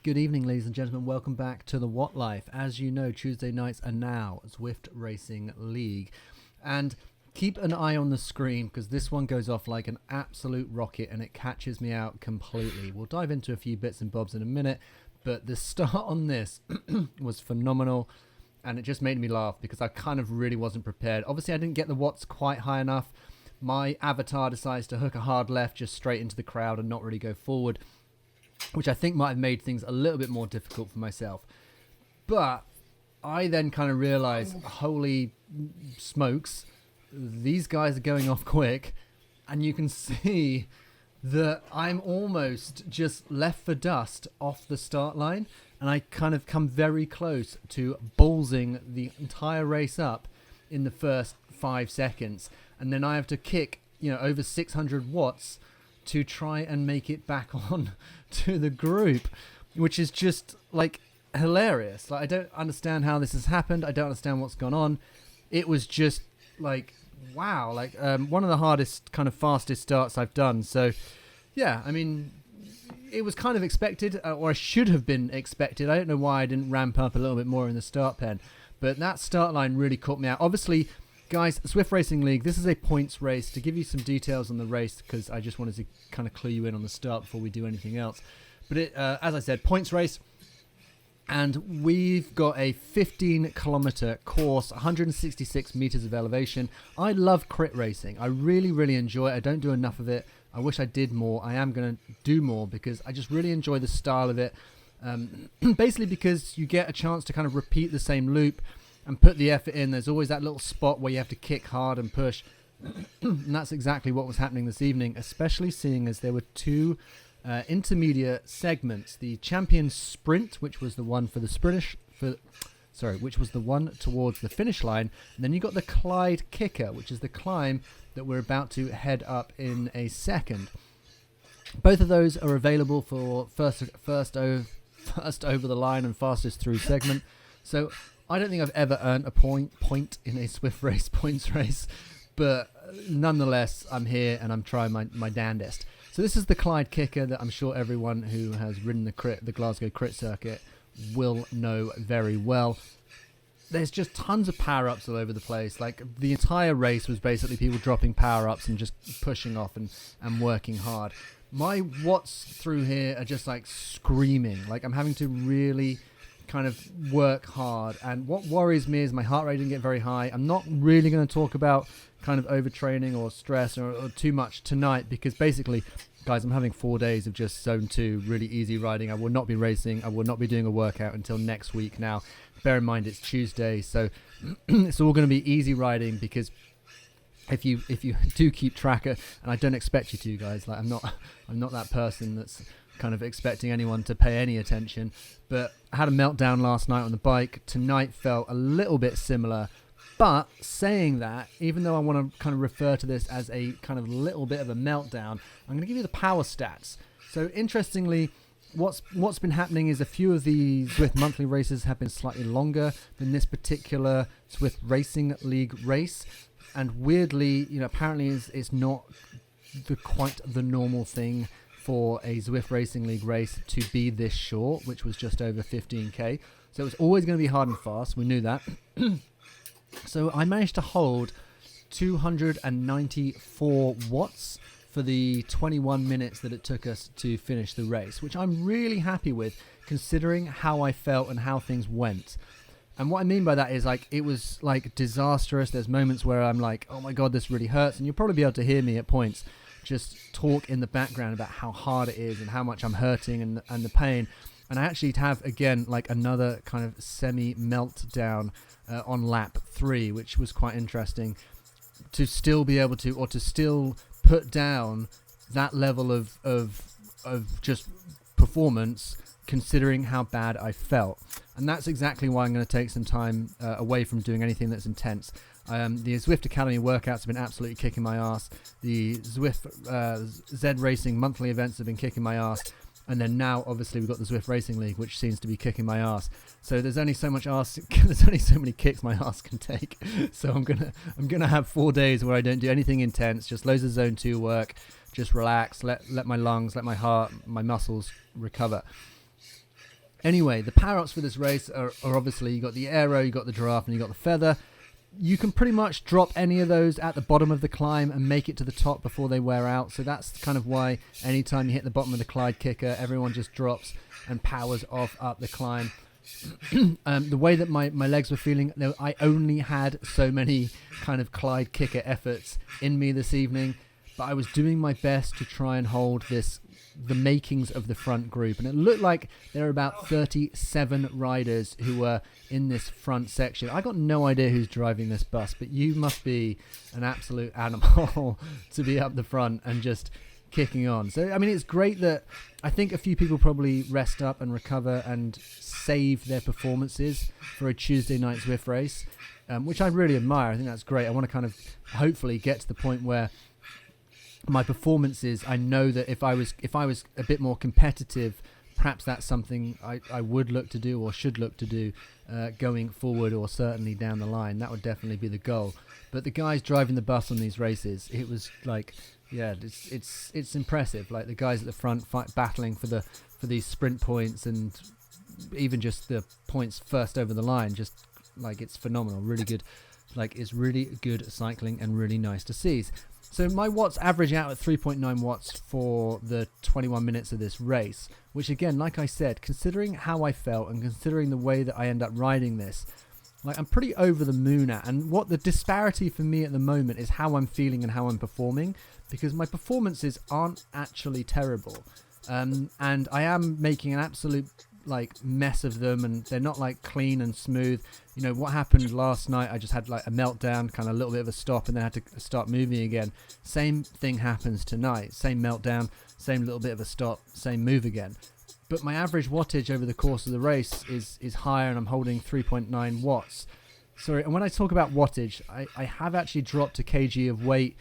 Good evening, ladies and gentlemen. Welcome back to the What Life. As you know, Tuesday nights are now Zwift Racing League. And keep an eye on the screen because this one goes off like an absolute rocket and it catches me out completely. We'll dive into a few bits and bobs in a minute, but the start on this was phenomenal and it just made me laugh because I kind of really wasn't prepared. Obviously, I didn't get the watts quite high enough. My avatar decides to hook a hard left just straight into the crowd and not really go forward, which I think might have made things a little bit more difficult for myself. But I then kind of realized, holy smokes, these guys are going off quick. And you can see that I'm almost just left for dust off the start line. And I kind of come very close to ballsing the entire race up in the first 5 seconds. And then I have to kick, over 600 watts to try and make it back on to the group, which is just like hilarious. Like, I don't understand how this has happened. I don't understand what's gone on. It was just like, wow, like one of the hardest kind of fastest starts I've done. So yeah, I mean, it was kind of expected, or I should have been expected. I don't know why I didn't ramp up a little bit more in the start pen, but that start line really caught me out. Obviously, guys, Zwift Racing League, this is a points race. To give you some details on the race, because I just wanted to kind of clue you in on the start before we do anything else. But as I said, points race. And we've got a 15-kilometer course, 166 meters of elevation. I love crit racing. I really, really enjoy it. I don't do enough of it. I wish I did more. I am going to do more because I just really enjoy the style of it. Basically because you get a chance to kind of repeat the same loop and put the effort in. There's always that little spot where you have to kick hard and push. And that's exactly what was happening this evening, especially seeing as there were two intermediate segments. The champion sprint, which was the one for the which was the one towards the finish line. And then you got the Clyde kicker, which is the climb that we're about to head up in a second. Both of those are available for first over the line and fastest through segment. So I don't think I've ever earned a point in a Zwift Race points race, but nonetheless, I'm here and I'm trying my damnedest. So this is the Clyde kicker that I'm sure everyone who has ridden the Glasgow Crit circuit will know very well. There's just tons of power-ups all over the place. Like, the entire race was basically people dropping power-ups and just pushing off and working hard. My watts through here are just like screaming. Like, I'm having to really kind of work hard, and what worries me is my heart rate didn't get very high. I'm not really going to talk about kind of overtraining or stress or too much tonight because basically, guys, I'm having 4 days of just zone 2 really easy riding. I will not be racing. I will not be doing a workout until next week. Now bear in mind it's Tuesday, so it's all going to be easy riding because if you do keep track of, and I don't expect you to, guys, like I'm not that person that's kind of expecting anyone to pay any attention, but I had a meltdown last night on the bike. Tonight felt a little bit similar, but saying that, even though I want to kind of refer to this as a kind of little bit of a meltdown, I'm going to give you the power stats. So interestingly, what's been happening is a few of the Zwift monthly races have been slightly longer than this particular Zwift Racing League race, and weirdly, apparently it's not quite the normal thing for a Zwift Racing League race to be this short, which was just over 15k. So it was always going to be hard and fast. We knew that. So I managed to hold 294 watts for the 21 minutes that it took us to finish the race, which I'm really happy with considering how I felt and how things went. And what I mean by that is, like, it was like disastrous. There's moments where I'm like, oh my God, this really hurts. And you'll probably be able to hear me at points just talk in the background about how hard it is and how much I'm hurting and the pain. And I actually have, again, like another kind of semi-meltdown on lap 3, which was quite interesting to still be able to, or to still put down that level of just performance considering how bad I felt. And that's exactly why I'm going to take some time away from doing anything that's intense. The Zwift Academy workouts have been absolutely kicking my ass. The Zwift Z Racing monthly events have been kicking my ass. And then now, obviously, we've got the Zwift Racing League, which seems to be kicking my ass. So there's only so much ass. There's only so many kicks my ass can take. So I'm gonna have 4 days where I don't do anything intense, just loads of zone 2 work, just relax, let my lungs, let my heart, my muscles recover. Anyway, the power-ups for this race are obviously, you got the aero, you got the giraffe, and you got the feather. You can pretty much drop any of those at the bottom of the climb and make it to the top before they wear out. So that's kind of why anytime you hit the bottom of the Clyde kicker, everyone just drops and powers off up the climb. The way that my legs were feeling, I only had so many kind of Clyde kicker efforts in me this evening, but I was doing my best to try and hold the makings of the front group, and it looked like there were about 37 riders who were in this front section. I got no idea who's driving this bus, but you must be an absolute animal to be up the front and just kicking on. So I mean, it's great that I think a few people probably rest up and recover and save their performances for a Tuesday night Zwift race, which I really admire. I think that's great. I want to kind of hopefully get to the point where my performances, I know that if I was a bit more competitive, perhaps that's something I would look to do or should look to do going forward, or certainly down the line. That would definitely be the goal. But the guys driving the bus on these races, it was like, yeah, it's impressive. Like the guys at the front battling for these sprint points, and even just the points first over the line, just like, it's phenomenal. Really good. Like, it's really good cycling and really nice to see. So my watts average out at 3.9 watts for the 21 minutes of this race, which again, like I said, considering how I felt and considering the way that I end up riding this, like, I'm pretty over the moon at. And what the disparity for me at the moment is how I'm feeling and how I'm performing, because my performances aren't actually terrible. And I am making an absolute like mess of them, and they're not like clean and smooth. You know what happened last night, I just had like a meltdown, kind of a little bit of a stop, and then had to start moving again. Same thing happens tonight, same meltdown, same little bit of a stop, same move again. But my average wattage over the course of the race is higher, and I'm holding 3.9 watts. Sorry, and when I talk about wattage, I have actually dropped a kg of weight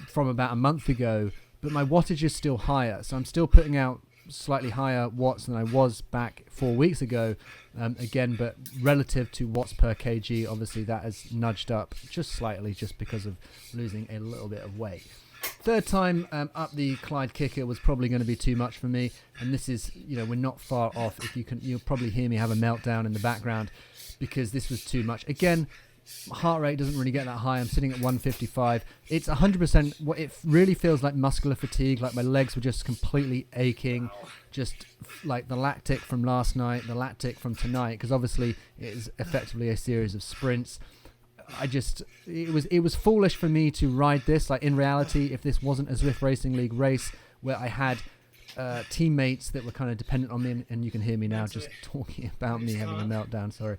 from about a month ago, but my wattage is still higher, so I'm still putting out slightly higher watts than I was back 4 weeks ago, again, but relative to watts per kg, obviously that has nudged up just slightly, just because of losing a little bit of weight. Third time up the Clyde kicker was probably going to be too much for me, and this is, you know, we're not far off. If you can, you'll probably hear me have a meltdown in the background because this was too much. Again, heart rate doesn't really get that high. I'm sitting at 155. It's 100%. What it really feels like muscular fatigue. Like my legs were just completely aching, just like the lactic from last night, the lactic from tonight, because obviously it is effectively a series of sprints. It was foolish for me to ride this. Like in reality, if this wasn't a Zwift Racing League race where I had teammates that were kind of dependent on me, and you can hear me now just talking about me having a meltdown. Sorry.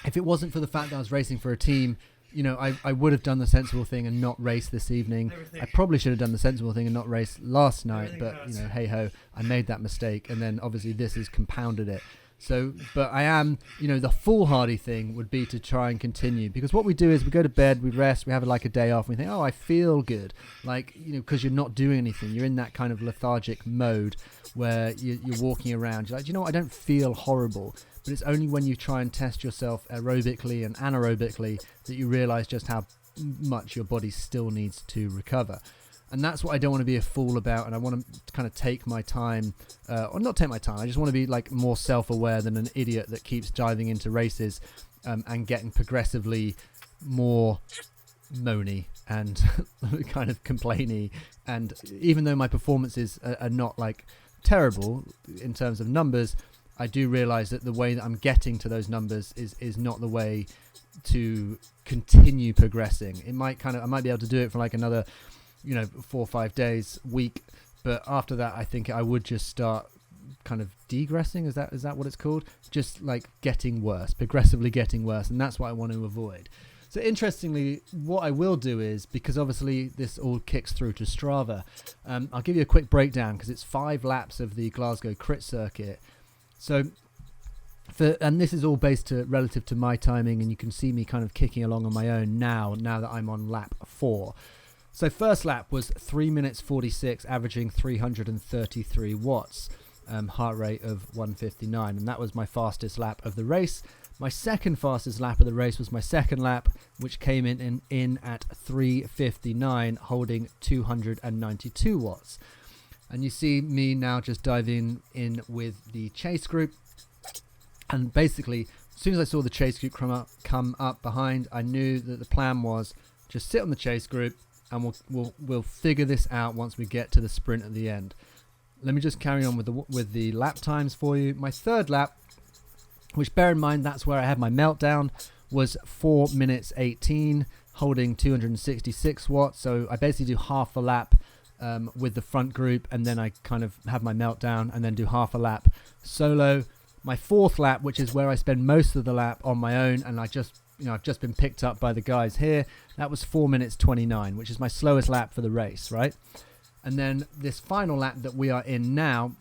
If it wasn't for the fact that I was racing for a team, you know, I would have done the sensible thing and not race this evening. I probably should have done the sensible thing and not race last night, but, you know, hey-ho, I made that mistake, and then obviously this has compounded it. So, but I am, you know, the foolhardy thing would be to try and continue, because what we do is we go to bed, we rest, we have like a day off, and we think, oh, I feel good. Like, you know, because you're not doing anything. You're in that kind of lethargic mode where you're walking around. You're like, you know what, I don't feel horrible. But it's only when you try and test yourself aerobically and anaerobically that you realize just how much your body still needs to recover. And that's what I don't want to be a fool about, and I want to kind of take my time, or not take my time, I just want to be like more self-aware than an idiot that keeps diving into races and getting progressively more moany and kind of complainy. And even though my performances are not like terrible in terms of numbers, I do realize that the way that I'm getting to those numbers is not the way to continue progressing. I might be able to do it for like another, you know, 4 or 5 days, week, but after that I think I would just start kind of degressing. Is that what it's called? Just like getting worse, progressively getting worse, and that's what I want to avoid. So interestingly, what I will do is, because obviously this all kicks through to Strava, I'll give you a quick breakdown, because it's 5 laps of the Glasgow Crit circuit. So, and this is all based relative to my timing, and you can see me kind of kicking along on my own now that I'm on lap 4. So first lap was 3 minutes 46, averaging 333 watts, heart rate of 159, and that was my fastest lap of the race. My second fastest lap of the race was my second lap, which came in at 3:59, holding 292 watts. And you see me now just diving in with the chase group. And basically, as soon as I saw the chase group come up behind, I knew that the plan was just sit on the chase group, and we'll figure this out once we get to the sprint at the end. Let me just carry on with the lap times for you. My third lap, which bear in mind that's where I had my meltdown, was 4 minutes 18, holding 266 watts. So I basically do half a lap with the front group, and then I kind of have my meltdown and then do half a lap solo. My fourth lap, which is where I spend most of the lap on my own, and I've just been picked up by the guys here, that was 4 minutes 29, which is my slowest lap for the race, right? And then this final lap that we are in now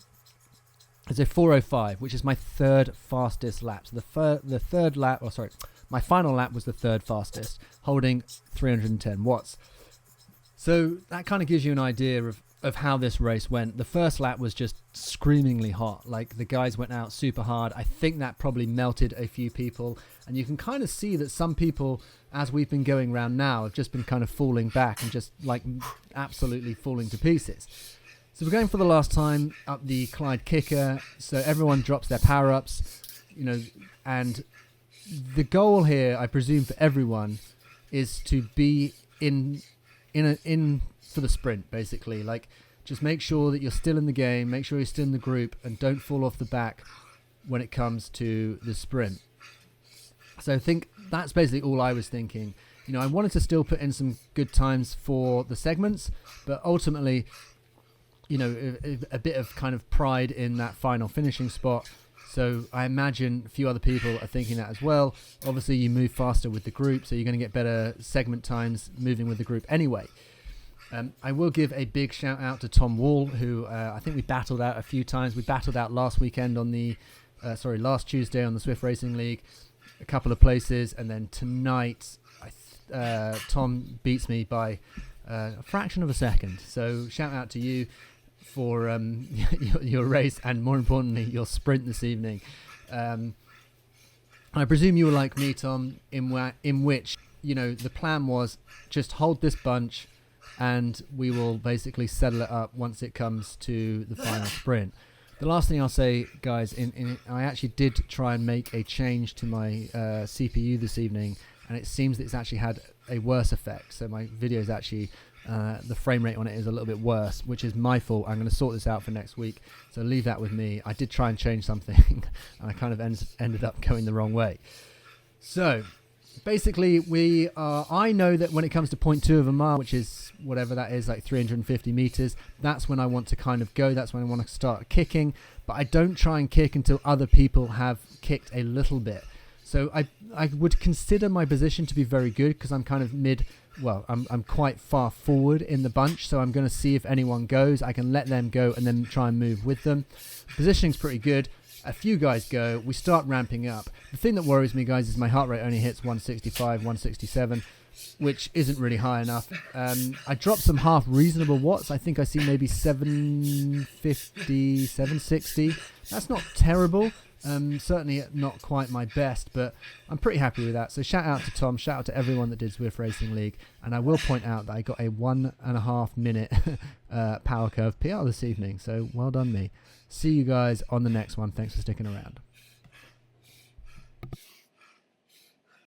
is a 4:05, which is my third fastest lap. So the third lap, my final lap was the third fastest, holding 310 watts. So that kind of gives you an idea of how this race went. The first lap was just screamingly hot. Like, the guys went out super hard. I think that probably melted a few people. And you can kind of see that some people, as we've been going around now, have just been kind of falling back and just like absolutely falling to pieces. So we're going for the last time up the Clyde kicker. So everyone drops their power-ups, and the goal here, I presume, for everyone is to be in for the sprint, basically. Like, just make sure that you're still in the game, make sure you're still in the group, and don't fall off the back when it comes to the sprint. So I think that's basically all I was thinking. I wanted to still put in some good times for the segments, but ultimately, a bit of kind of pride in that final finishing spot. So I imagine a few other people are thinking that as well. Obviously, you move faster with the group, so you're going to get better segment times moving with the group anyway. I will give a big shout out to Tom Wall, who I think we battled out a few times. We battled out last weekend last Tuesday on the Zwift Racing League, a couple of places, and then tonight Tom beats me by a fraction of a second. So shout out to you for your race, and more importantly, your sprint this evening. I presume you were like me, Tom, in which the plan was just hold this bunch, and we will basically settle it up once it comes to the final sprint. The last thing I'll say, guys, I actually did try and make a change to my CPU this evening, and it seems that it's actually had a worse effect. So my video is actually, the frame rate on it is a little bit worse, which is my fault. I'm going to sort this out for next week, so leave that with me. I did try and change something, and I kind of ended up going the wrong way. So basically, I know that when it comes to 0.2 of a mile, which is whatever that is, like 350 meters, that's when I want to kind of go. That's when I want to start kicking. But I don't try and kick until other people have kicked a little bit. So I would consider my position to be very good, because I'm kind of I'm quite far forward in the bunch. So I'm going to see if anyone goes. I can let them go and then try and move with them. Positioning's pretty good. A few guys go, we start ramping up. The thing that worries me, guys, is my heart rate only hits 165, 167, which isn't really high enough. I dropped some half reasonable watts. I think I see maybe 750, 760. That's not terrible. Certainly not quite my best, but I'm pretty happy with that. So shout out to Tom, shout out to everyone that did Zwift Racing League. And I will point out that I got a 1.5 minute power curve PR this evening. So well done me. See you guys on the next one. Thanks for sticking around.